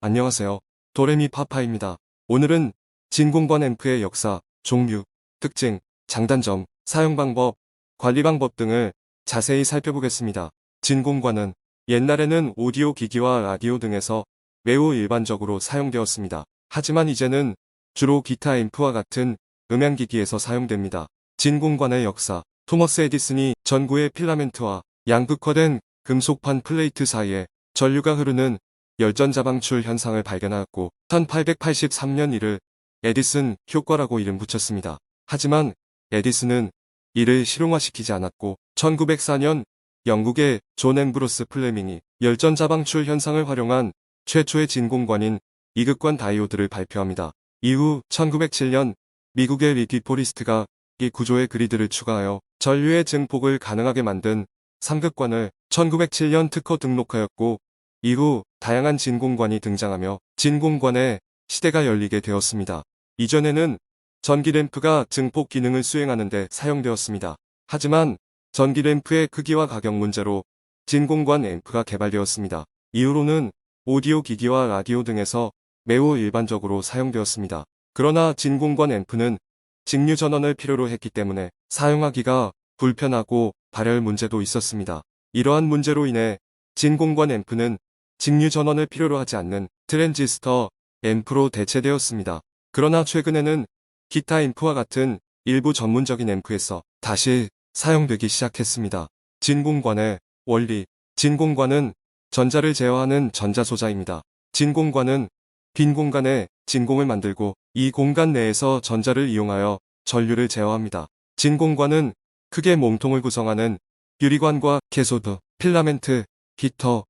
안녕하세요. 도레미파파입니다. 오늘은 진공관 앰프의 역사, 종류, 특징, 장단점, 사용 방법, 관리 방법 등을 자세히 살펴보겠습니다. 진공관은 옛날에는 오디오 기기와 라디오 등에서 매우 일반적으로 사용되었습니다. 하지만 이제는 주로 기타 앰프와 같은 음향기기에서 사용됩니다. 진공관의 역사, 토머스 에디슨이 전구의 필라멘트와 양극화된 금속판 플레이트 사이에 전류가 흐르는 열전자 방출 현상을 발견하였고 1883년 이를 에디슨 효과라고 이름 붙였습니다. 하지만 에디슨은 이를 실용화시키지 않았고 1904년 영국의 존 앰브로스 플레밍이 열전자 방출 현상을 활용한 최초의 진공관인 이극관 다이오드를 발표합니다. 이후 1907년 미국의 리디 포리스트가 이 구조의 그리드를 추가하여 전류의 증폭을 가능하게 만든 삼극관을 1907년 특허 등록하였고 이후 다양한 진공관이 등장하며 진공관의 시대가 열리게 되었습니다. 이전에는 전기램프가 증폭 기능을 수행하는 데 사용되었습니다. 하지만 전기램프의 크기와 가격 문제로 진공관 앰프가 개발되었습니다. 이후로는 오디오 기기와 라디오 등에서 매우 일반적으로 사용되었습니다. 그러나 진공관 앰프는 직류 전원을 필요로 했기 때문에 사용하기가 불편하고 발열 문제도 있었습니다. 이러한 문제로 인해 진공관 앰프는 직류 전원을 필요로 하지 않는 트랜지스터 앰프로 대체되었습니다. 그러나 최근에는 기타 앰프와 같은 일부 전문적인 앰프에서 다시 사용되기 시작했습니다. 진공관의 원리. 진공관은 전자를 제어하는 전자소자입니다. 진공관은 빈 공간에 진공을 만들고 이 공간 내에서 전자를 이용하여 전류를 제어합니다. 진공관은 크게 몸통을 구성하는 유리관과 캐소드, 필라멘트, 히터,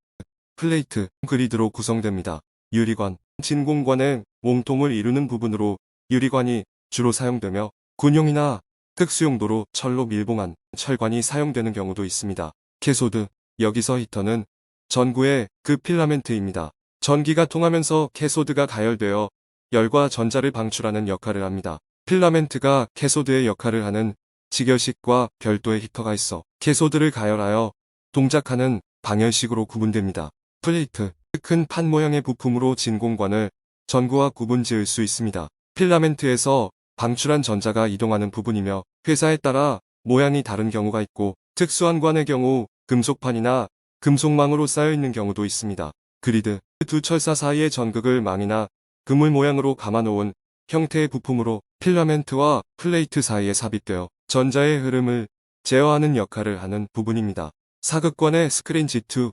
플레이트, 그리드로 구성됩니다. 유리관, 진공관의 몸통을 이루는 부분으로 유리관이 주로 사용되며 군용이나 특수용도로 철로 밀봉한 철관이 사용되는 경우도 있습니다. 캐소드, 여기서 히터는 전구의 그 필라멘트입니다. 전기가 통하면서 캐소드가 가열되어 열과 전자를 방출하는 역할을 합니다. 필라멘트가 캐소드의 역할을 하는 직열식과 별도의 히터가 있어 캐소드를 가열하여 동작하는 방열식으로 구분됩니다. 플레이트, 큰 판 모양의 부품으로 진공관을 전구와 구분 지을 수 있습니다. 필라멘트에서 방출한 전자가 이동하는 부분이며 회사에 따라 모양이 다른 경우가 있고 특수한 관의 경우 금속판이나 금속망으로 쌓여있는 경우도 있습니다. 그리드, 두 철사 사이의 전극을 망이나 그물 모양으로 감아놓은 형태의 부품으로 필라멘트와 플레이트 사이에 삽입되어 전자의 흐름을 제어하는 역할을 하는 부분입니다. 사극관의 스크린 G2,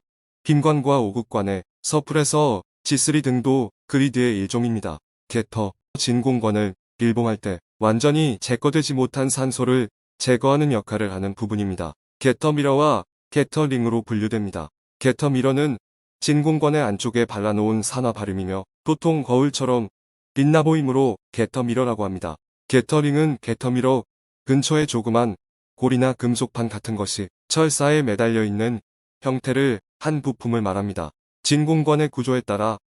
빈관과 오극관의 서프레서 G3 등도 그리드의 일종입니다. 게터, 진공관을 밀봉할 때 완전히 제거되지 못한 산소를 제거하는 역할을 하는 부분입니다. 게터 미러와 게터 링으로 분류됩니다. 게터 미러는 진공관의 안쪽에 발라놓은 산화 발음이며 보통 거울처럼 빛나 보이므로 게터 미러라고 합니다. 게터 링은 게터 미러 근처에 조그만 골이나 금속판 같은 것이 철사에 매달려 있는 형태를 한 부품을 말합니다. 진공관의 구조에 따라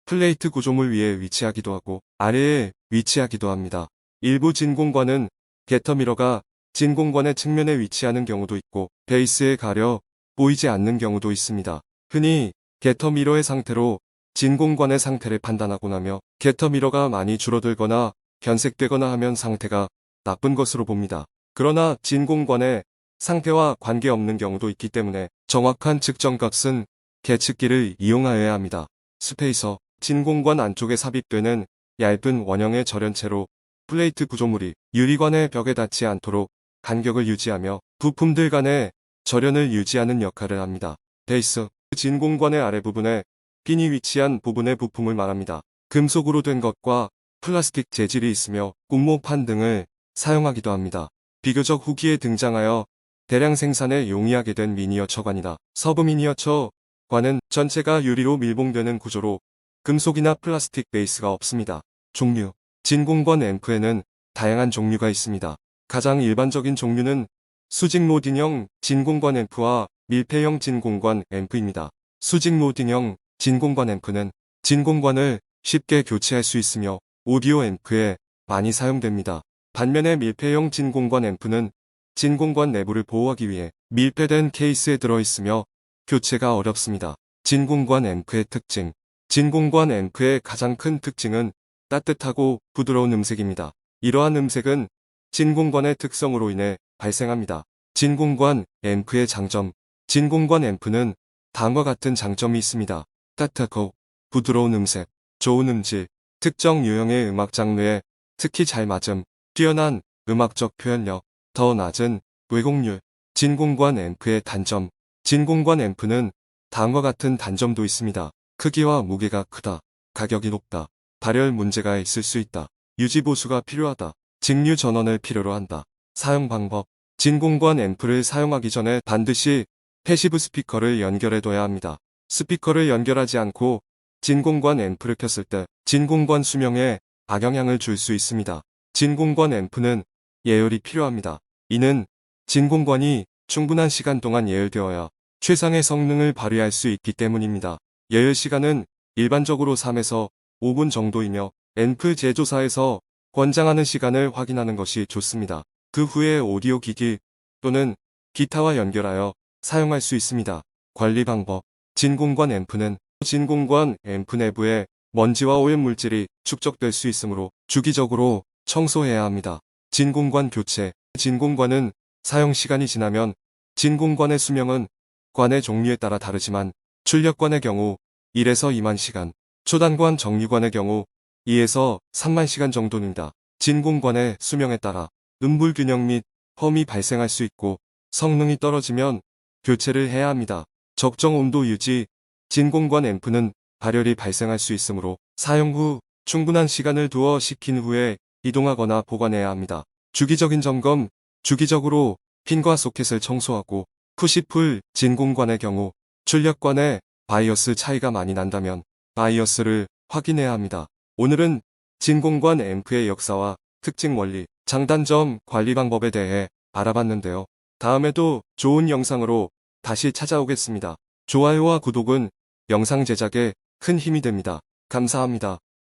플레이트 구조물 위에 위치하기도 하고 아래에 위치하기도 합니다. 일부 진공관은 게터미러가 진공관의 측면에 위치하는 경우도 있고 베이스에 가려 보이지 않는 경우도 있습니다. 흔히 게터미러의 상태로 진공관의 상태를 판단하곤 하며 게터미러가 많이 줄어들거나 변색되거나 하면 상태가 나쁜 것으로 봅니다. 그러나 진공관의 상태와 관계없는 경우도 있기 때문에 정확한 측정값은 계측기를 이용하여야 합니다. 스페이서, 진공관 안쪽에 삽입되는 얇은 원형의 절연체로 플레이트 구조물이 유리관의 벽에 닿지 않도록 간격을 유지하며 부품들 간의 절연을 유지하는 역할을 합니다. 베이스, 진공관의 아래부분에 핀이 위치한 부분의 부품을 말합니다. 금속으로 된 것과 플라스틱 재질이 있으며 군모판 등을 사용하기도 합니다. 비교적 후기에 등장하여 대량 생산에 용이하게 된 미니어처관이다. 서브 미니어처관은 전체가 유리로 밀봉되는 구조로 금속이나 플라스틱 베이스가 없습니다. 종류, 진공관 앰프에는 다양한 종류가 있습니다. 가장 일반적인 종류는 수직 로딩형 진공관 앰프와 밀폐형 진공관 앰프입니다. 수직 로딩형 진공관 앰프는 진공관을 쉽게 교체할 수 있으며 오디오 앰프에 많이 사용됩니다. 반면에 밀폐형 진공관 앰프는 진공관 내부를 보호하기 위해 밀폐된 케이스에 들어있으며 교체가 어렵습니다. 진공관 앰프의 특징, 진공관 앰프의 가장 큰 특징은 따뜻하고 부드러운 음색입니다. 이러한 음색은 진공관의 특성으로 인해 발생합니다. 진공관 앰프의 장점. 진공관 앰프는 다음과 같은 장점이 있습니다. 따뜻하고 부드러운 음색, 좋은 음질, 특정 유형의 음악 장르에 특히 잘 맞음, 뛰어난 음악적 표현력, 더 낮은 왜곡률. 진공관 앰프의 단점. 진공관 앰프는 다음과 같은 단점도 있습니다. 크기와 무게가 크다. 가격이 높다. 발열 문제가 있을 수 있다. 유지 보수가 필요하다. 직류 전원을 필요로 한다. 사용 방법. 진공관 앰프를 사용하기 전에 반드시 패시브 스피커를 연결해둬야 합니다. 스피커를 연결하지 않고 진공관 앰프를 켰을 때 진공관 수명에 악영향을 줄 수 있습니다. 진공관 앰프는 예열이 필요합니다. 이는 진공관이 충분한 시간 동안 예열되어야 최상의 성능을 발휘할 수 있기 때문입니다. 예열 시간은 일반적으로 3에서 5분 정도이며 앰프 제조사에서 권장하는 시간을 확인하는 것이 좋습니다. 그 후에 오디오 기기 또는 기타와 연결하여 사용할 수 있습니다. 관리 방법. 진공관 앰프는 진공관 앰프 내부에 먼지와 오염 물질이 축적될 수 있으므로 주기적으로 청소해야 합니다. 진공관 교체. 진공관은 사용 시간이 지나면 진공관의 수명은 관의 종류에 따라 다르지만 출력관의 경우 1에서 2만 시간, 초단관 정류관의 경우 2에서 3만 시간 정도입니다. 진공관의 수명에 따라 음불 균형 및 펌이 발생할 수 있고 성능이 떨어지면 교체를 해야 합니다. 적정 온도 유지. 진공관 앰프는 발열이 발생할 수 있으므로 사용 후 충분한 시간을 두어 식힌 후에 이동하거나 보관해야 합니다. 주기적인 점검. 주기적으로 핀과 소켓을 청소하고 푸시풀. 진공관의 경우 출력관에 바이어스 차이가 많이 난다면 바이어스를 확인해야 합니다. 오늘은 진공관 앰프의 역사와 특징, 원리, 장단점, 관리 방법에 대해 알아봤는데요. 다음에도 좋은 영상으로 다시 찾아오겠습니다. 좋아요와 구독은 영상 제작에 큰 힘이 됩니다. 감사합니다.